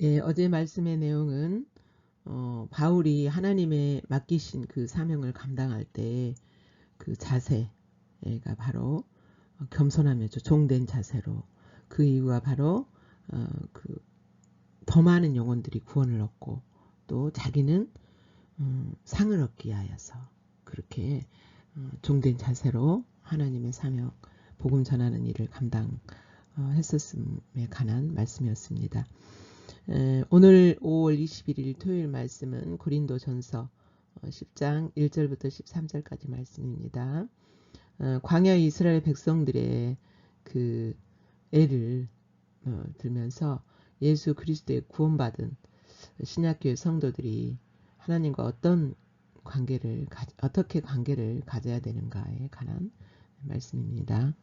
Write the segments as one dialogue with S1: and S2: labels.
S1: 예, 어제 말씀의 내용은 바울이 하나님의 맡기신 그 사명을 감당할 때 그 자세가 바로 겸손하면서 종된 자세로, 그 이유가 바로 그 더 많은 영혼들이 구원을 얻고 또 자기는 상을 얻기 위하여서 그렇게 종된 자세로 하나님의 사명 복음 전하는 일을 감당했었음에 관한 말씀이었습니다. 오늘 5월 21일 토요일 말씀은 고린도전서 10장 1절부터 13절까지 말씀입니다. 광야 이스라엘 백성들의 그 애를 들면서 예수 그리스도의 구원받은 신약교회 성도들이 하나님과 어떻게 관계를 가져야 되는가에 관한 말씀입니다.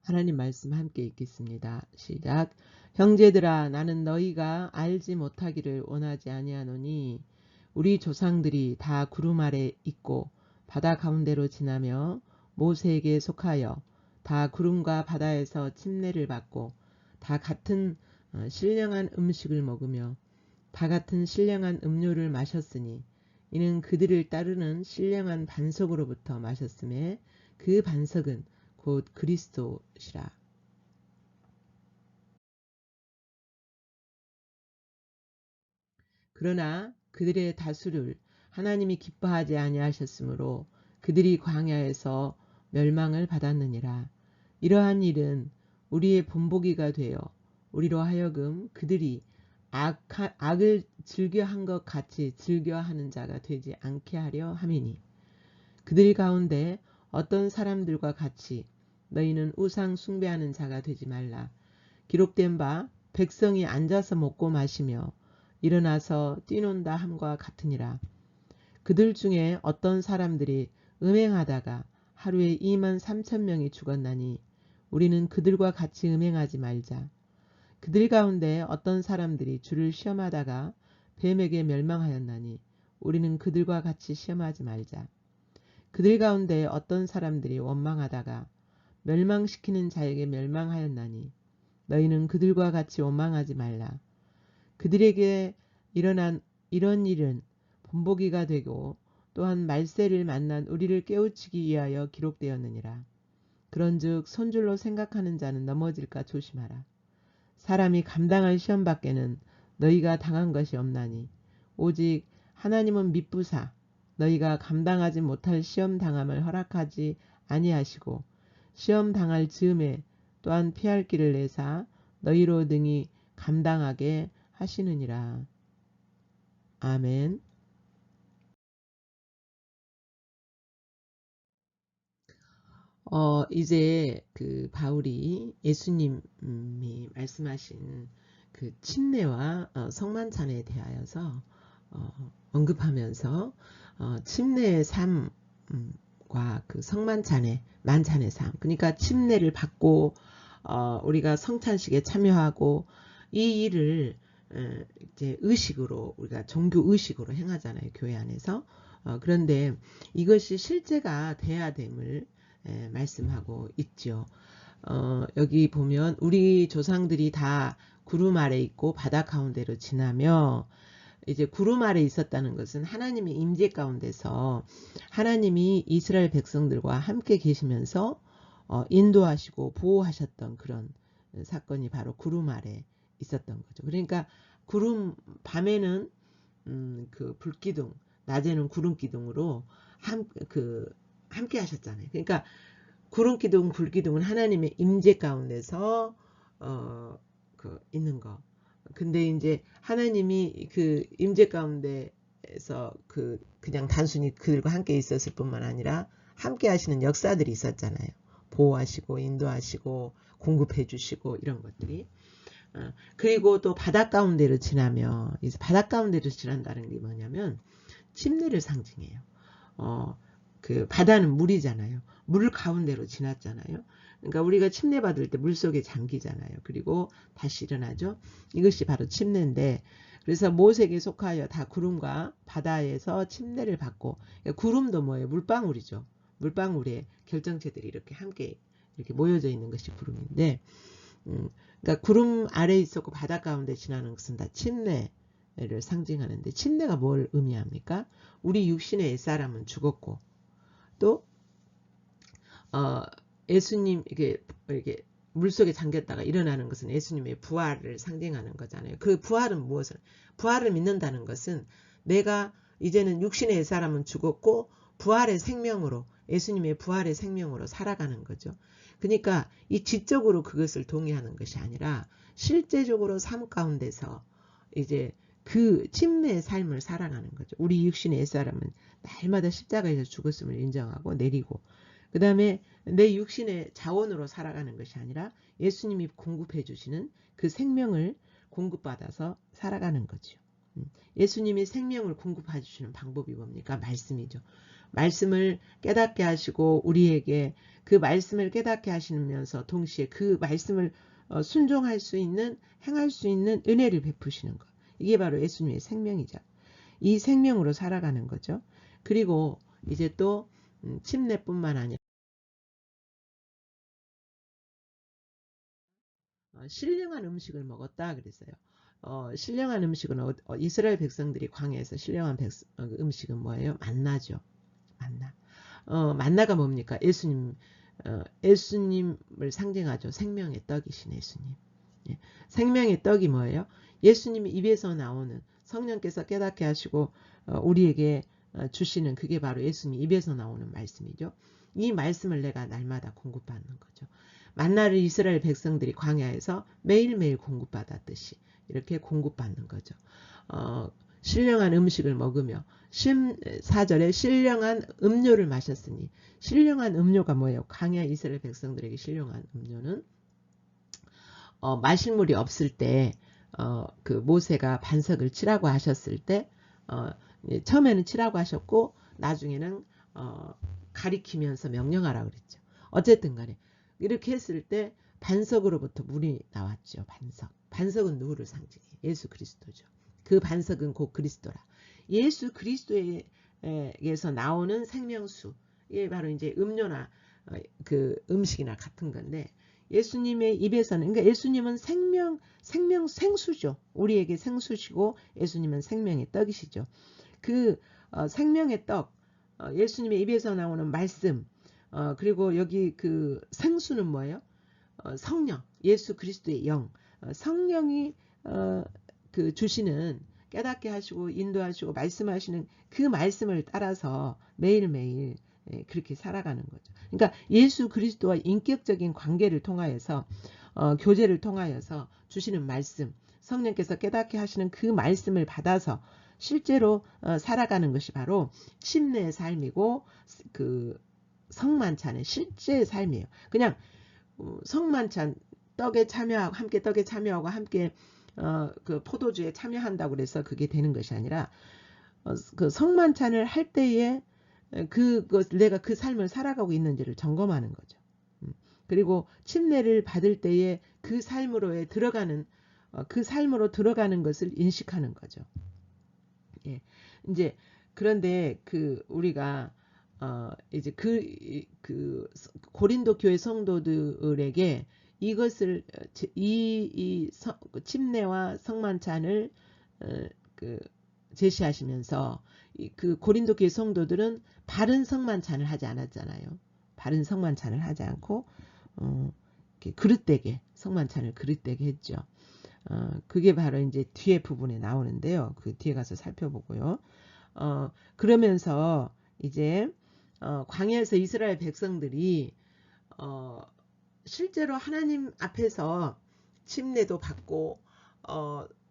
S1: 하나님 말씀 함께 읽겠습니다. 시작. 형제들아, 나는 너희가 알지 못하기를 원하지 아니하노니 우리 조상들이 다 구름 아래 있고 바다 가운데로 지나며 모세에게 속하여 다 구름과 바다에서 침례를 받고 다 같은 신령한 음식을 먹으며 다 같은 신령한 음료를 마셨으니 이는 그들을 따르는 신령한 반석으로부터 마셨음에 그 반석은 곧 그리스도시라. 그러나 그들의 다수를 하나님이 기뻐하지 아니하셨으므로 그들이 광야에서 멸망을 받았느니라. 이러한 일은 우리의 본보기가 되어 우리로 하여금 그들이 악을 즐겨한 것 같이 즐겨하는 자가 되지 않게 하려 함이니, 그들 가운데 어떤 사람들과 같이 너희는 우상 숭배하는 자가 되지 말라. 기록된 바 백성이 앉아서 먹고 마시며 일어나서 뛰논다 함과 같으니라. 그들 중에 어떤 사람들이 음행하다가 하루에 23,000명이 죽었나니 우리는 그들과 같이 음행하지 말자. 그들 가운데 어떤 사람들이 주를 시험하다가 뱀에게 멸망하였나니 우리는 그들과 같이 시험하지 말자. 그들 가운데 어떤 사람들이 원망하다가 멸망시키는 자에게 멸망하였나니 너희는 그들과 같이 원망하지 말라. 그들에게 일어난 이런 일은 본보기가 되고 또한 말세를 만난 우리를 깨우치기 위하여 기록되었느니라. 그런즉 손줄로 생각하는 자는 넘어질까 조심하라. 사람이 감당할 시험 밖에는 너희가 당한 것이 없나니 오직 하나님은 미쁘사 너희가 감당하지 못할 시험 당함을 허락하지 아니하시고 시험 당할 즈음에 또한 피할 길을 내사 너희로 능히 감당하게 하시느니라. 아멘. 이제 그 바울이 예수님이 말씀하신 그 침례와 성만찬에 대하여서 언급하면서 침례의 삶과 그 성만찬의 만찬의 삶, 그러니까 침례를 받고 우리가 성찬식에 참여하고 이 일을 이제 의식으로 우리가 종교 의식으로 행하잖아요, 교회 안에서. 그런데 이것이 실제가 돼야 됨을 말씀하고 있죠. 여기 보면 우리 조상들이 다 구름 아래 있고 바다 가운데로 지나며, 이제 구름 아래 있었다는 것은 하나님의 임재 가운데서 하나님이 이스라엘 백성들과 함께 계시면서 인도하시고 보호하셨던 그런 사건이 바로 구름 아래 있었던 거죠. 그러니까 구름, 밤에는 그 불기둥, 낮에는 구름 기둥으로 함께 하셨잖아요. 그러니까 구름 기둥, 불 기둥은 하나님의 임재 가운데서 있는 거. 근데 이제 하나님이 그 임재 가운데에서 그냥 단순히 그들과 함께 있었을 뿐만 아니라 함께 하시는 역사들이 있었잖아요. 보호하시고 인도하시고 공급해 주시고 이런 것들이. 그리고 또 바다 가운데로 지나며, 바다 가운데로 지난다는 게 뭐냐면 침례를 상징해요. 그 바다는 물이잖아요. 물 가운데로 지났잖아요. 그러니까 우리가 침례 받을 때 물속에 잠기잖아요. 그리고 다시 일어나죠. 이것이 바로 침례인데, 그래서 모세에게 속하여 다 구름과 바다에서 침례를 받고, 구름도 뭐예요? 물방울이죠. 물방울에 결정체들이 이렇게 함께 이렇게 모여져 있는 것이 구름인데, 그러니까 구름 아래에 있었고 바다 가운데 지나는 것은 다 침례를 상징하는데, 침례가 뭘 의미합니까? 우리 육신의 옛사람은 죽었고, 또 예수님 이렇게 물속에 잠겼다가 일어나는 것은 예수님의 부활을 상징하는 거잖아요. 그 부활은 무엇을? 부활을 믿는다는 것은 내가 이제는 육신의 옛사람은 죽었고 부활의 생명으로, 예수님의 부활의 생명으로 살아가는 거죠. 그러니까 이 지적으로 그것을 동의하는 것이 아니라 실제적으로 삶 가운데서 이제 그 침례의 삶을 살아가는 거죠. 우리 육신의 옛사람은 날마다 십자가에서 죽었음을 인정하고 내리고, 그 다음에 내 육신의 자원으로 살아가는 것이 아니라 예수님이 공급해 주시는 그 생명을 공급받아서 살아가는 거죠. 예수님이 생명을 공급해 주시는 방법이 뭡니까? 말씀이죠. 말씀을 깨닫게 하시고 우리에게 그 말씀을 깨닫게 하시면서 동시에 그 말씀을 순종할 수 있는, 행할 수 있는 은혜를 베푸시는 것. 이게 바로 예수님의 생명이죠. 이 생명으로 살아가는 거죠. 그리고 이제 또 침례뿐만 아니라 신령한 음식을 먹었다 그랬어요. 신령한 음식은 이스라엘 백성들이 광야에서 신령한 음식은 뭐예요? 만나죠. 만나. 만나가 뭡니까? 예수님을 상징하죠. 생명의 떡이신 예수님. 예. 생명의 떡이 뭐예요? 예수님의 입에서 나오는, 성령께서 깨닫게 하시고 우리에게 주시는, 그게 바로 예수님 입에서 나오는 말씀이죠. 이 말씀을 내가 날마다 공급받는 거죠. 만나를 이스라엘 백성들이 광야에서 매일매일 공급받았듯이 이렇게 공급받는 거죠. 신령한 음식을 먹으며 4절에 신령한 음료를 마셨으니, 신령한 음료가 뭐예요? 광야 이스라엘 백성들에게 신령한 음료는 마실 물이 없을 때 그 모세가 반석을 치라고 하셨을 때 처음에는 치라고 하셨고 나중에는 가리키면서 명령하라고 그랬죠. 어쨌든 간에 이렇게 했을 때 반석으로부터 물이 나왔죠. 반석은 누구를 상징해요? 예수 그리스도죠. 그 반석은 곧 그리스도라. 예수 그리스도에서 나오는 생명수, 이게 바로 이제 음료나 그 음식이나 같은 건데, 예수님의 입에서는, 그러니까 예수님은 생수죠. 우리에게 생수시고 예수님은 생명의 떡이시죠. 그 생명의 떡, 예수님의 입에서 나오는 말씀, 그리고 여기 그 생수는 뭐예요? 성령, 예수 그리스도의 영, 성령이 그 주시는, 깨닫게 하시고 인도하시고 말씀하시는 그 말씀을 따라서 매일매일 그렇게 살아가는 거죠. 그러니까 예수 그리스도와 인격적인 관계를 통하여서 교제를 통하여서 주시는 말씀, 성령께서 깨닫게 하시는 그 말씀을 받아서 실제로 살아가는 것이 바로 침례의 삶이고 그 성만찬의 실제의 삶이에요. 그냥 성만찬 떡에 참여하고 함께 떡에 참여하고 함께 그 포도주에 참여한다고 그래서 그게 되는 것이 아니라 그 성만찬을 할 때에 내가 그 삶을 살아가고 있는지를 점검하는 거죠. 그리고 침례를 받을 때에 그 삶으로에 들어가는 그 삶으로 들어가는 것을 인식하는 거죠. 예. 이제 그런데 그 우리가 이제 그 고린도 교회 성도들에게 이것을 침례와 성만찬을 그 제시하시면서 그 고린도 교회 성도들은 바른 성만찬을 하지 않았잖아요. 바른 성만찬을 하지 않고 그릇되게 성만찬을 그릇되게 했죠. 그게 바로 이제 뒤에 부분에 나오는데요. 그 뒤에 가서 살펴보고요. 그러면서 이제 광야에서 이스라엘 백성들이 실제로 하나님 앞에서 침례도 받고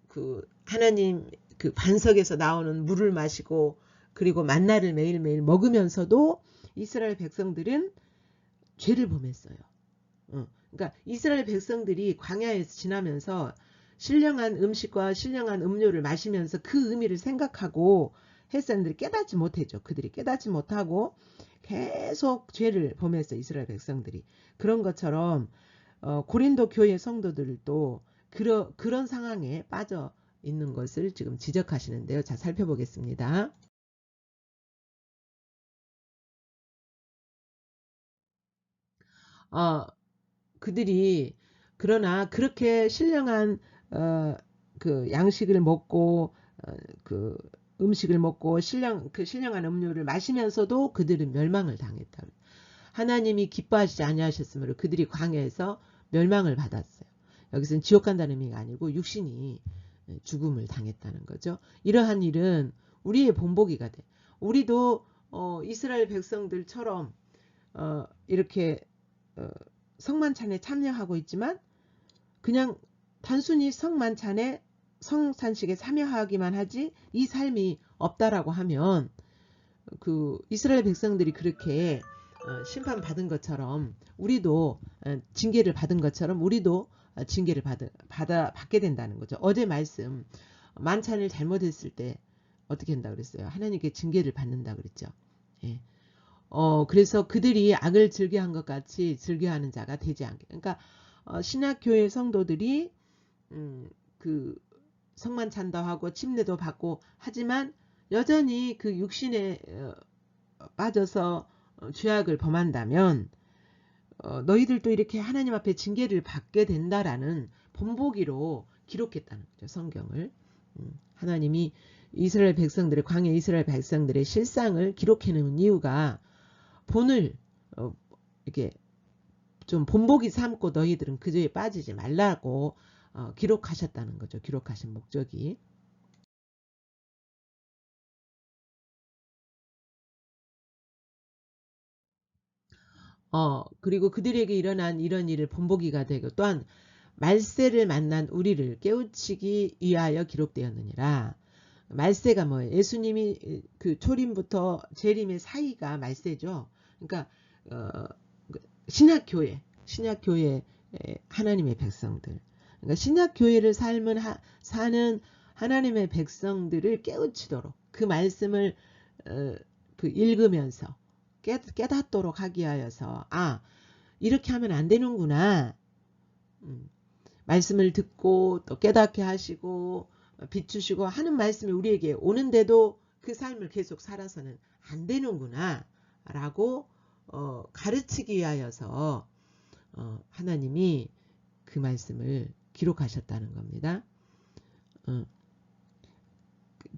S1: 그 하나님 그 반석에서 나오는 물을 마시고 그리고 만나를 매일매일 먹으면서도 이스라엘 백성들은 죄를 범했어요. 그러니까 이스라엘 백성들이 광야에서 지나면서 신령한 음식과 신령한 음료를 마시면서 그 의미를 생각하고 햇사람들이 깨닫지 못했죠. 그들이 깨닫지 못하고 계속 죄를 범했어. 이스라엘 백성들이. 그런 것처럼 고린도 교회 성도들도 그런 상황에 빠져 있는 것을 지금 지적하시는데요. 자, 살펴보겠습니다. 어, 그들이 그러나 그렇게 신령한 어, 그 양식을 먹고 그 음식을 먹고 신령한 음료를 마시면서도 그들은 멸망을 당했다. 하나님이 기뻐하시지 아니하셨으므로 그들이 광야에서 멸망을 받았어요. 여기서는 지옥 간다는 의미가 아니고 육신이 죽음을 당했다는 거죠. 이러한 일은 우리의 본보기가 돼. 우리도 이스라엘 백성들처럼 이렇게 성만찬에 참여하고 있지만 그냥 단순히 성산식에 참여하기만 하지 이 삶이 없다라고 하면 그 이스라엘 백성들이 그렇게 심판받은 것처럼 우리도 징계를 받은 것처럼 우리도 징계를 받게 된다는 거죠. 어제 말씀 만찬을 잘못했을 때 어떻게 한다고 그랬어요? 하나님께 징계를 받는다 그랬죠. 예. 그래서 그들이 악을 즐겨한 것 같이 즐겨하는 자가 되지 않게. 그러니까 신약교회 성도들이 그 성만찬도 하고 침례도 받고 하지만 여전히 그 육신에 빠져서 죄악을 범한다면 너희들도 이렇게 하나님 앞에 징계를 받게 된다라는 본보기로 기록했다는 거죠. 성경을. 하나님이 이스라엘 백성들의 광야 이스라엘 백성들의 실상을 기록해놓은 이유가 본을 이렇게 좀 본보기 삼고 너희들은 그 죄에 빠지지 말라고 기록하셨다는 거죠. 기록하신 목적이. 그리고 그들에게 일어난 이런 일을 본보기가 되고 또한 말세를 만난 우리를 깨우치기 위하여 기록되었느니라. 말세가 뭐예요? 예수님이 그 초림부터 재림의 사이가 말세죠. 그러니까 신약교회 하나님의 백성들. 그러니까 신약교회를 사는 하나님의 백성들을 깨우치도록 그 말씀을 그 읽으면서 깨닫도록 하기 위하여서 이렇게 하면 안 되는구나. 말씀을 듣고 또 깨닫게 하시고 비추시고 하는 말씀이 우리에게 오는데도 그 삶을 계속 살아서는 안 되는구나 라고 가르치기 위하여서 하나님이 그 말씀을 기록하셨다는 겁니다.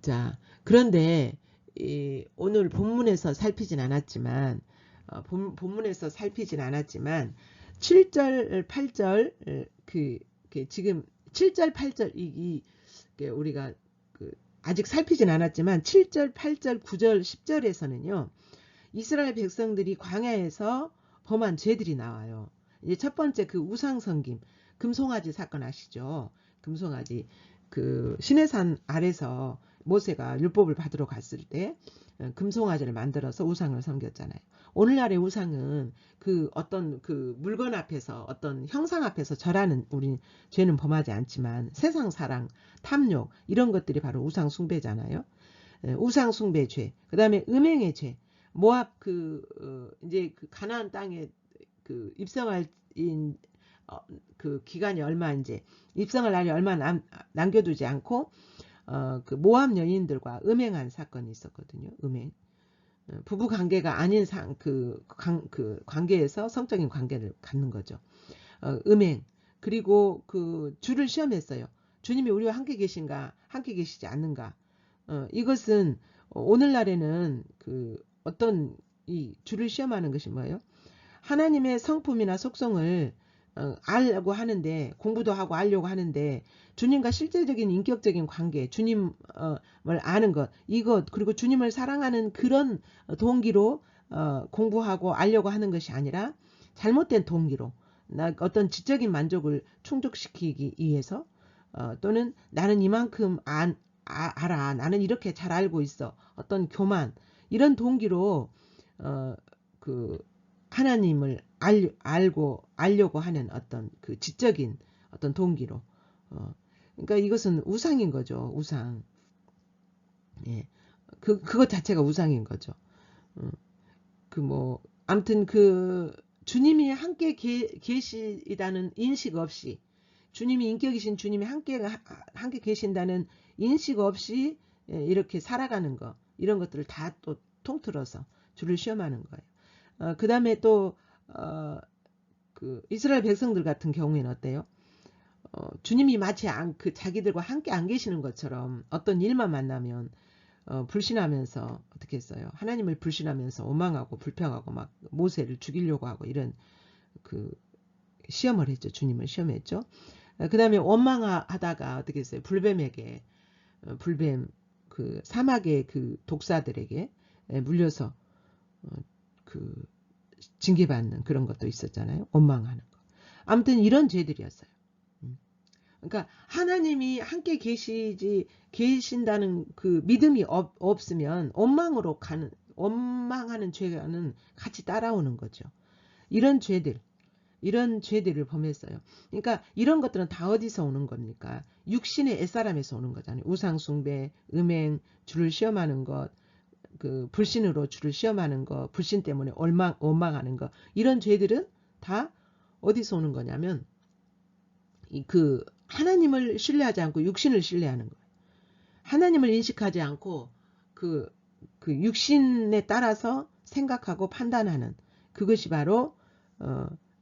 S1: 자, 그런데 오늘 본문에서 살피진 않았지만 본문에서 살피진 않았지만 7절 8절 지금 7절 8절 우리가 아직 살피진 않았지만 7절 8절 9절 10절에서는요. 이스라엘 백성들이 광야에서 범한 죄들이 나와요. 이제 첫 번째 그 우상섬김 금송아지 사건 아시죠? 금송아지 그 시내산 아래서 모세가 율법을 받으러 갔을 때 금송아지를 만들어서 우상을 섬겼잖아요. 오늘날의 우상은 그 어떤 그 물건 앞에서 어떤 형상 앞에서 절하는 우리 죄는 범하지 않지만 세상 사랑, 탐욕 이런 것들이 바로 우상 숭배잖아요. 우상 숭배 죄. 그다음에 음행의 죄. 모압 이제 그 가나안 땅에 그 입성할 그 기간이 얼마 이제 입성할 날이 얼마 남겨두지 않고 그 모압 여인들과 음행한 사건이 있었거든요. 음행. 부부 관계가 아닌 그 관계에서 성적인 관계를 갖는 거죠. 음행. 그리고 그 주를 시험했어요. 주님이 우리와 함께 계신가, 함께 계시지 않는가. 이것은 오늘날에는 그 어떤 이 주를 시험하는 것이 뭐예요? 하나님의 성품이나 속성을 알려고 하는데 공부도 하고 알려고 하는데 주님과 실제적인 인격적인 관계 주님을 아는 것 이것 그리고 주님을 사랑하는 그런 동기로 공부하고 알려고 하는 것이 아니라 잘못된 동기로 어떤 지적인 만족을 충족시키기 위해서 또는 나는 이만큼 알아 나는 이렇게 잘 알고 있어 어떤 교만 이런 동기로 그 하나님을 알려고 하는 어떤 그 지적인 어떤 동기로 그러니까 이것은 우상인 거죠. 우상. 예. 그것 자체가 우상인 거죠. 아무튼 그 주님이 함께 계시다는 인식 없이 주님이 인격이신 주님이 함께 계신다는 인식 없이 이렇게 살아가는 거 이런 것들을 다 또 통틀어서 주를 시험하는 거예요. 그 다음에 또 그 이스라엘 백성들 같은 경우에는 어때요? 주님이 마치 자기들과 함께 안 계시는 것처럼 어떤 일만 만나면 불신하면서 어떻게 했어요? 하나님을 불신하면서 오망하고 불평하고 막 모세를 죽이려고 하고 이런 그 시험을 했죠. 주님을 시험했죠. 그 다음에 원망하다가 어떻게 했어요? 불뱀에게 불뱀 그 사막의 그 독사들에게 물려서 그 징계받는 그런 것도 있었잖아요. 원망하는 거. 아무튼 이런 죄들이었어요. 그러니까 하나님이 함께 계신다는 그 믿음이 없으면 원망하는 죄는 같이 따라오는 거죠. 이런 죄들을 범했어요. 그러니까 이런 것들은 다 어디서 오는 겁니까? 육신의 옛사람에서 오는 거잖아요. 우상숭배, 음행, 주를 시험하는 것, 그 불신으로 주를 시험하는 것, 불신 때문에 원망하는 것, 이런 죄들은 다 어디서 오는 거냐면 그 하나님을 신뢰하지 않고 육신을 신뢰하는 거예요. 하나님을 인식하지 않고 그 육신에 따라서 생각하고 판단하는 그것이 바로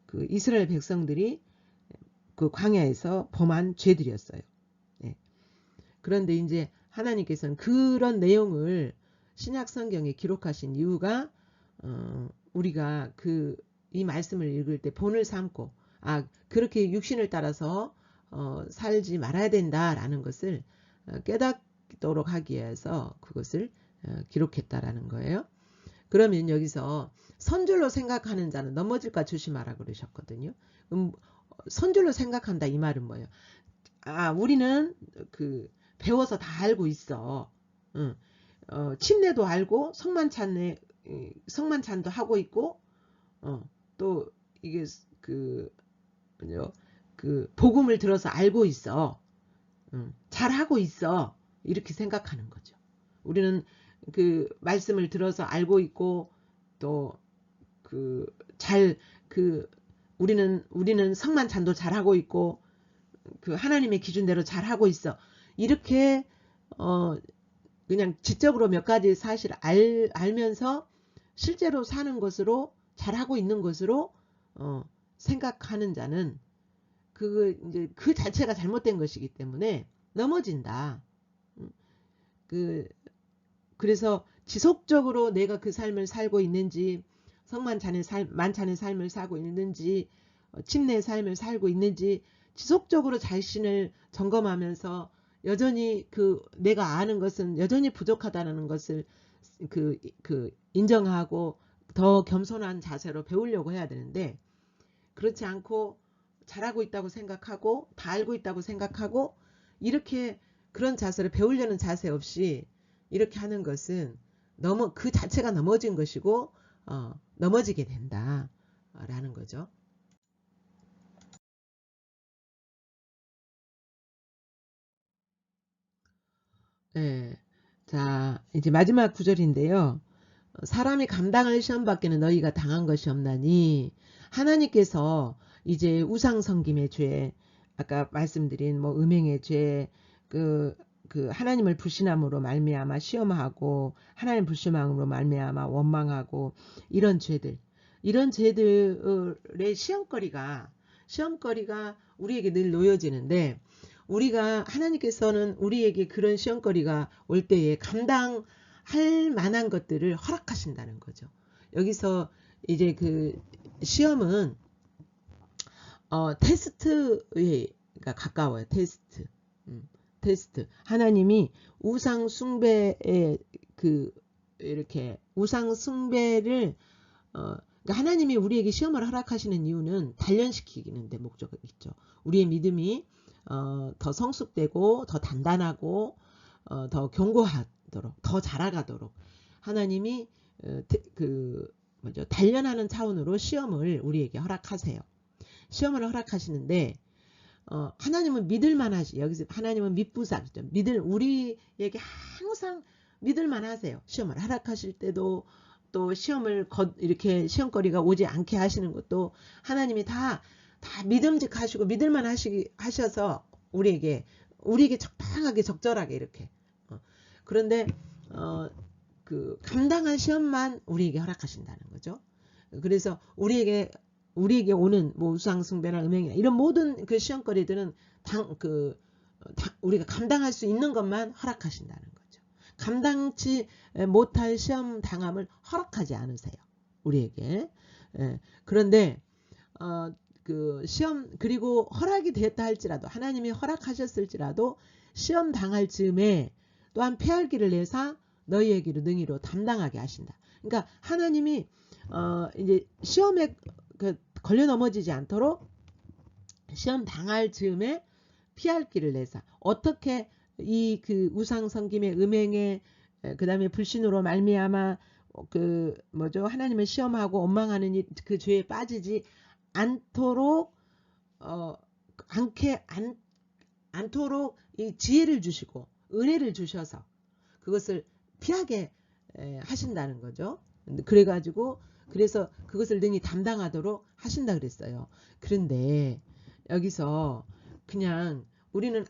S1: 그 이스라엘 백성들이 그 광야에서 범한 죄들이었어요. 네. 그런데 이제 하나님께서는 그런 내용을 신약 성경에 기록하신 이유가 우리가 이 말씀을 읽을 때 본을 삼고 그렇게 육신을 따라서 살지 말아야 된다라는 것을 깨닫도록 하기 위해서 그것을 기록했다라는 거예요. 그러면 여기서 선줄로 생각하는 자는 넘어질까 조심하라 그러셨거든요. 선줄로 생각한다 이 말은 뭐예요? 우리는 배워서 다 알고 있어. 침례도 알고 성만찬도 하고 있고 또 이게 복음을 들어서 알고 있어. 잘하고 있어. 이렇게 생각하는 거죠. 우리는 말씀을 들어서 알고 있고 또 우리는 성만찬도 잘하고 있고 하나님의 기준대로 잘하고 있어. 이렇게 그냥 지적으로 몇 가지 사실 알면서 실제로 사는 것으로 잘하고 있는 것으로 생각하는 자는 이제 그 자체가 잘못된 것이기 때문에 넘어진다. 그래서 지속적으로 내가 그 삶을 살고 있는지 만찬의 삶을 살고 있는지 침례의 삶을 살고 있는지 지속적으로 자신을 점검하면서 여전히 내가 아는 것은 여전히 부족하다는 것을 인정하고 더 겸손한 자세로 배우려고 해야 되는데 그렇지 않고 잘하고 있다고 생각하고 다 알고 있다고 생각하고 이렇게 그런 자세를 배우려는 자세 없이 이렇게 하는 것은 그 자체가 넘어진 것이고 넘어지게 된다라는 거죠. 네. 자, 이제 마지막 구절인데요. 사람이 감당할 시험 밖에는 너희가 당한 것이 없나니 하나님께서 이제 우상 섬김의 죄, 아까 말씀드린 음행의 죄, 하나님을 불신함으로 말미암아 시험하고 하나님 불신함으로 말미암아 원망하고 이런 죄들의 시험거리가 우리에게 늘 놓여지는데 우리가 하나님께서는 우리에게 그런 시험거리가 올 때에 감당할 만한 것들을 허락하신다는 거죠. 여기서 이제 시험은 테스트가 가까워요. 테스트. 하나님이 우상 숭배에 이렇게 우상 숭배를 그러니까 하나님이 우리에게 시험을 허락하시는 이유는 단련시키는 데 목적이 있죠. 우리의 믿음이 더 성숙되고 더 단단하고 더 견고하도록 더 자라가도록 하나님이 단련하는 차원으로 시험을 우리에게 허락하세요. 시험을 허락하시는데 하나님은 믿을만하시. 여기서 하나님은 믿부사죠. 우리에게 항상 믿을만하세요. 시험을 허락하실 때도 또 시험을 이렇게 시험거리가 오지 않게 하시는 것도 하나님이 다 믿음직하시고 믿을만 하셔서 우리에게 적당하게 적절하게 이렇게 그런데 감당한 시험만 우리에게 허락하신다는 거죠. 그래서 우리에게 우리에게 오는 뭐 우상숭배나 음행이나 이런 모든 그 시험거리들은 우리가 감당할 수 있는 것만 허락하신다는 거죠. 감당치 못할 시험 당함을 허락하지 않으세요. 우리에게. 그런데 그 시험 그리고 허락이 되었다 할지라도 하나님이 허락하셨을지라도 시험 당할 즈음에 또한 피할 길을 내사 너희에게로 능히로 담당하게 하신다. 그러니까 하나님이 이제 시험에 걸려 넘어지지 않도록 시험 당할 즈음에 피할 길을 내사 어떻게 이 그 우상 섬김의 음행에 그 다음에 불신으로 말미암아 그 뭐죠 하나님을 시험하고 원망하는 그 죄에 빠지지 않도록 않도록 이 지혜를 주시고 은혜를 주셔서 그것을 피하게 하신다는 거죠. 그래가지고 그래서 그것을 능히 담당하도록 하신다 그랬어요. 그런데 여기서 그냥 우리는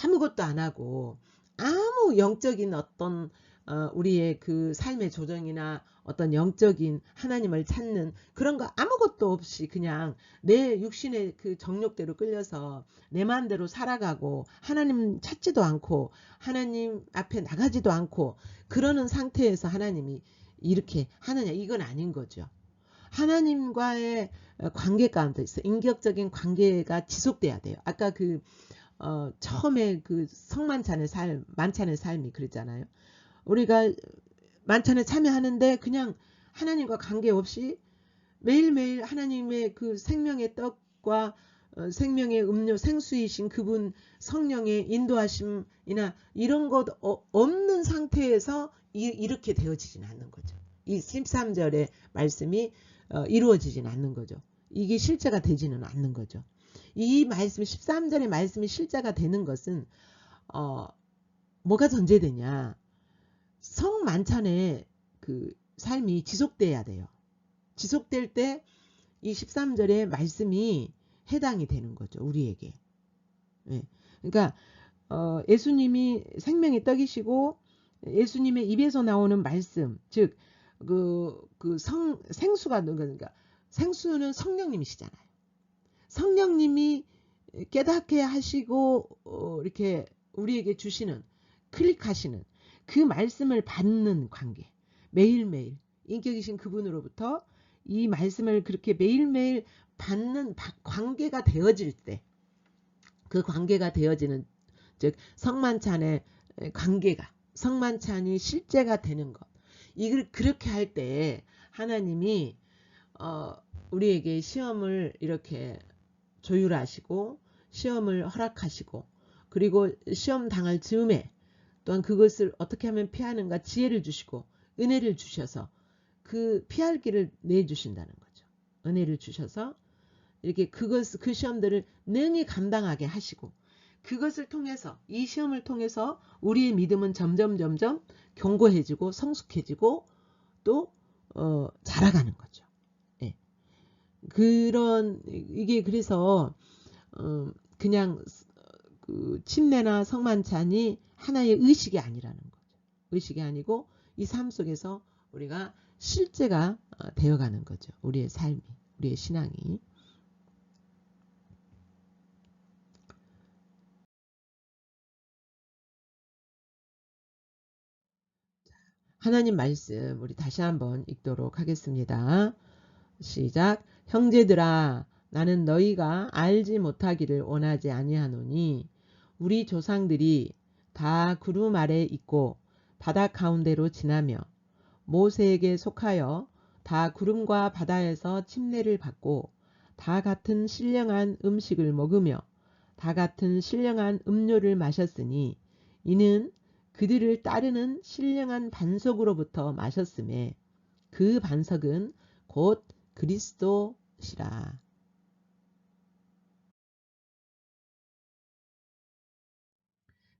S1: 아무것도 안 하고 아무 영적인 어떤 우리의 그 삶의 조정이나 어떤 영적인 하나님을 찾는 그런 거 아무것도 없이 그냥 내 육신의 그 정욕대로 끌려서 내 마음대로 살아가고 하나님 찾지도 않고 하나님 앞에 나가지도 않고 그러는 상태에서 하나님이 이렇게 하느냐 이건 아닌 거죠. 하나님과의 관계 가운데 있어 인격적인 관계가 지속돼야 돼요. 아까 그 처음에 그 성만찬의 삶, 만찬의 삶이 그랬잖아요. 우리가 만찬에 참여하는데 그냥 하나님과 관계없이 매일매일 하나님의 그 생명의 떡과 생명의 음료 생수이신 그분 성령의 인도하심이나 이런 것 없는 상태에서 이렇게 되어지진 않는 거죠. 이 13절의 말씀이 이루어지진 않는 거죠. 이게 실제가 되지는 않는 거죠. 이 말씀 13절의 말씀이 실제가 되는 것은 뭐가 전제되냐 성만찬의 그 삶이 지속돼야 돼요. 지속될 때 이 13절의 말씀이 해당이 되는 거죠. 우리에게. 예. 그러니까 예수님이 생명의 떡이시고 예수님의 입에서 나오는 말씀 즉 생수가 그러니까 생수는 성령님이시잖아요. 성령님이 깨닫게 하시고 이렇게 우리에게 주시는 클릭하시는 그 말씀을 받는 관계 매일매일 인격이신 그분으로부터 이 말씀을 그렇게 매일매일 받는 관계가 되어질 때 그 관계가 되어지는 즉 성만찬의 관계가 성만찬이 실제가 되는 것 이걸 그렇게 할 때 하나님이 우리에게 시험을 이렇게 조율하시고 시험을 허락하시고 그리고 시험 당할 즈음에 또한 그것을 어떻게 하면 피하는가 지혜를 주시고 은혜를 주셔서 그 피할 길을 내주신다는 거죠. 은혜를 주셔서 이렇게 그 시험들을 능히 감당하게 하시고 그것을 통해서 이 시험을 통해서 우리의 믿음은 점점 견고해지고 성숙해지고 또 자라가는 거죠. 예. 그런 이게 그래서 그냥 그 침례나 성만찬이 하나의 의식이 아니라는 거죠. 의식이 아니고 이 삶 속에서 우리가 실제가 되어가는 거죠. 우리의 삶이, 우리의 신앙이. 하나님 말씀 우리 다시 한번 읽도록 하겠습니다. 시작. 형제들아 나는 너희가 알지 못하기를 원하지 아니하노니 우리 조상들이 다 구름 아래 있고 바다 가운데로 지나며 모세에게 속하여 다 구름과 바다에서 침례를 받고 다 같은 신령한 음식을 먹으며 다 같은 신령한 음료를 마셨으니 이는 그들을 따르는 신령한 반석으로부터 마셨음에 그 반석은 곧 그리스도시라.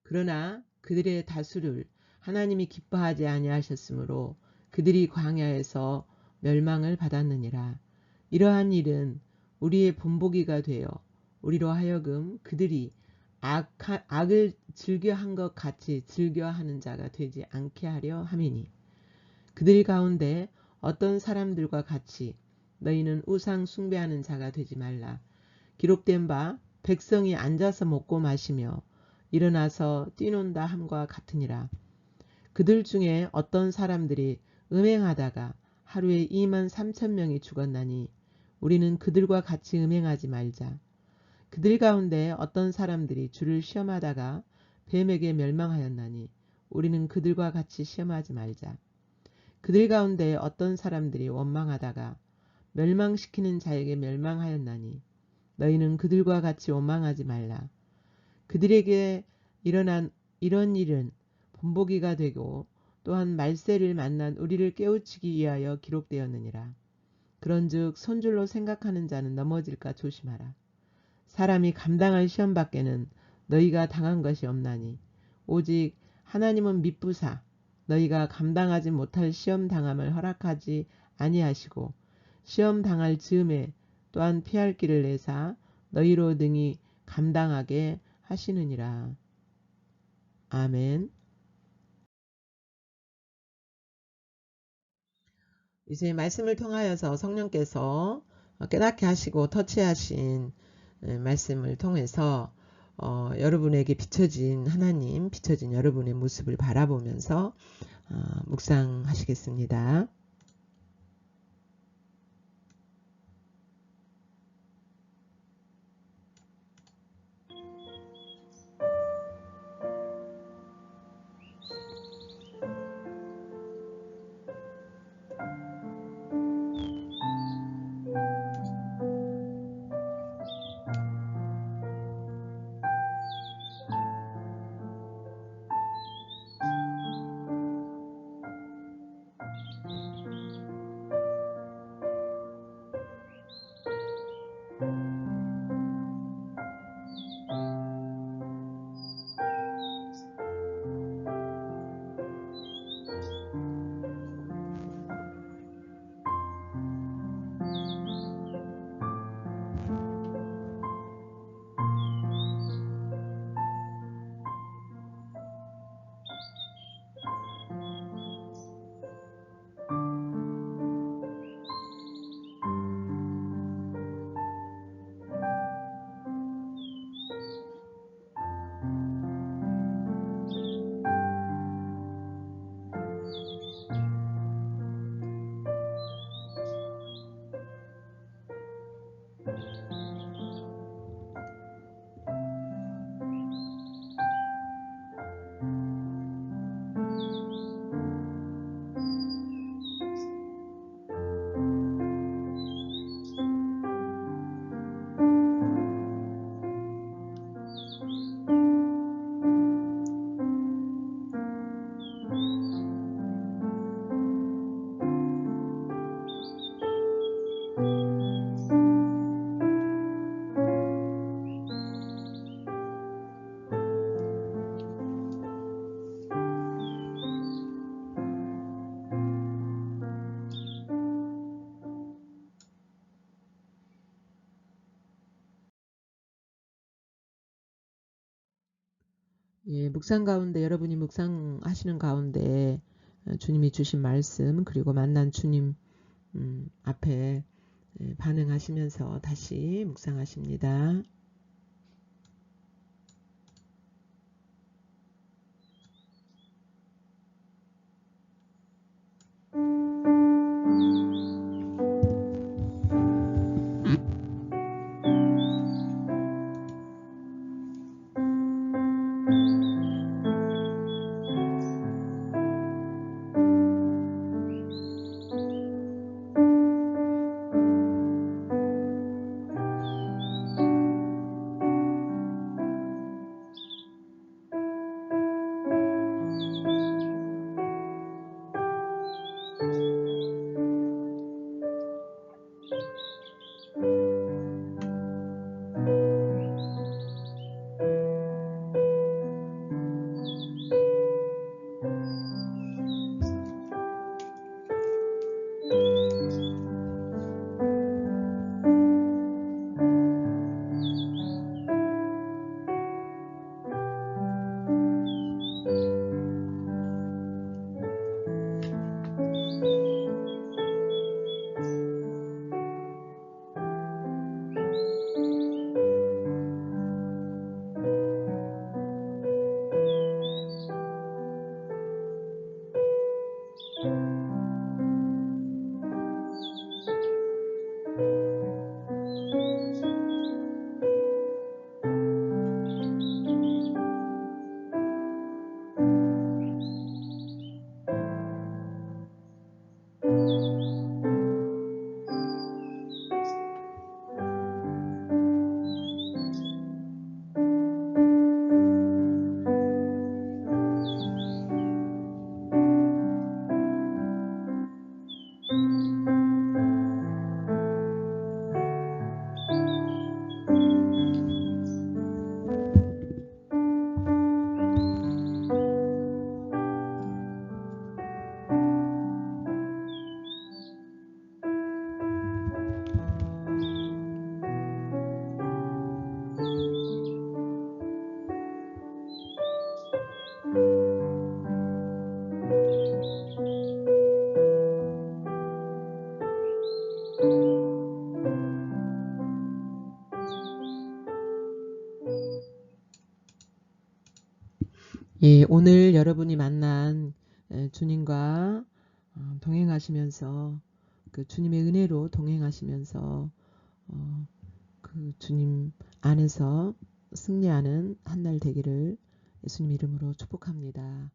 S1: 그러나 그들의 다수를 하나님이 기뻐하지 아니하셨으므로 그들이 광야에서 멸망을 받았느니라. 이러한 일은 우리의 본보기가 되어 우리로 하여금 그들이 악을 즐겨한 것 같이 즐겨하는 자가 되지 않게 하려 함이니 그들 가운데 어떤 사람들과 같이 너희는 우상 숭배하는 자가 되지 말라. 기록된 바 백성이 앉아서 먹고 마시며 일어나서 뛰논다 함과 같으니라. 그들 중에 어떤 사람들이 음행하다가 하루에 23,000명이 죽었나니 우리는 그들과 같이 음행하지 말자. 그들 가운데 어떤 사람들이 주를 시험하다가 뱀에게 멸망하였나니 우리는 그들과 같이 시험하지 말자. 그들 가운데 어떤 사람들이 원망하다가 멸망시키는 자에게 멸망하였나니 너희는 그들과 같이 원망하지 말라. 그들에게 일어난 이런 일은 본보기가 되고 또한 말세를 만난 우리를 깨우치기 위하여 기록되었느니라. 그런즉 손줄로 생각하는 자는 넘어질까 조심하라. 사람이 감당할 시험 밖에는 너희가 당한 것이 없나니 오직 하나님은 미쁘사 너희가 감당하지 못할 시험 당함을 허락하지 아니하시고 시험 당할 즈음에 또한 피할 길을 내사 너희로 능히 감당하게 하시느니라. 아멘. 이제 말씀을 통하여서 성령께서 깨닫게 하시고 터치하신 말씀을 통해서 여러분에게 비춰진 하나님, 비춰진 여러분의 모습을 바라보면서 묵상하시겠습니다. 예, 묵상 가운데 여러분이 묵상하시는 가운데 주님이 주신 말씀 그리고 만난 주님 앞에 반응하시면서 다시 묵상하십니다. 예, 오늘 여러분이 만난 주님과 동행하시면서 그 주님의 은혜로 동행하시면서 그 주님 안에서 승리하는 한 날 되기를 예수님 이름으로 축복합니다.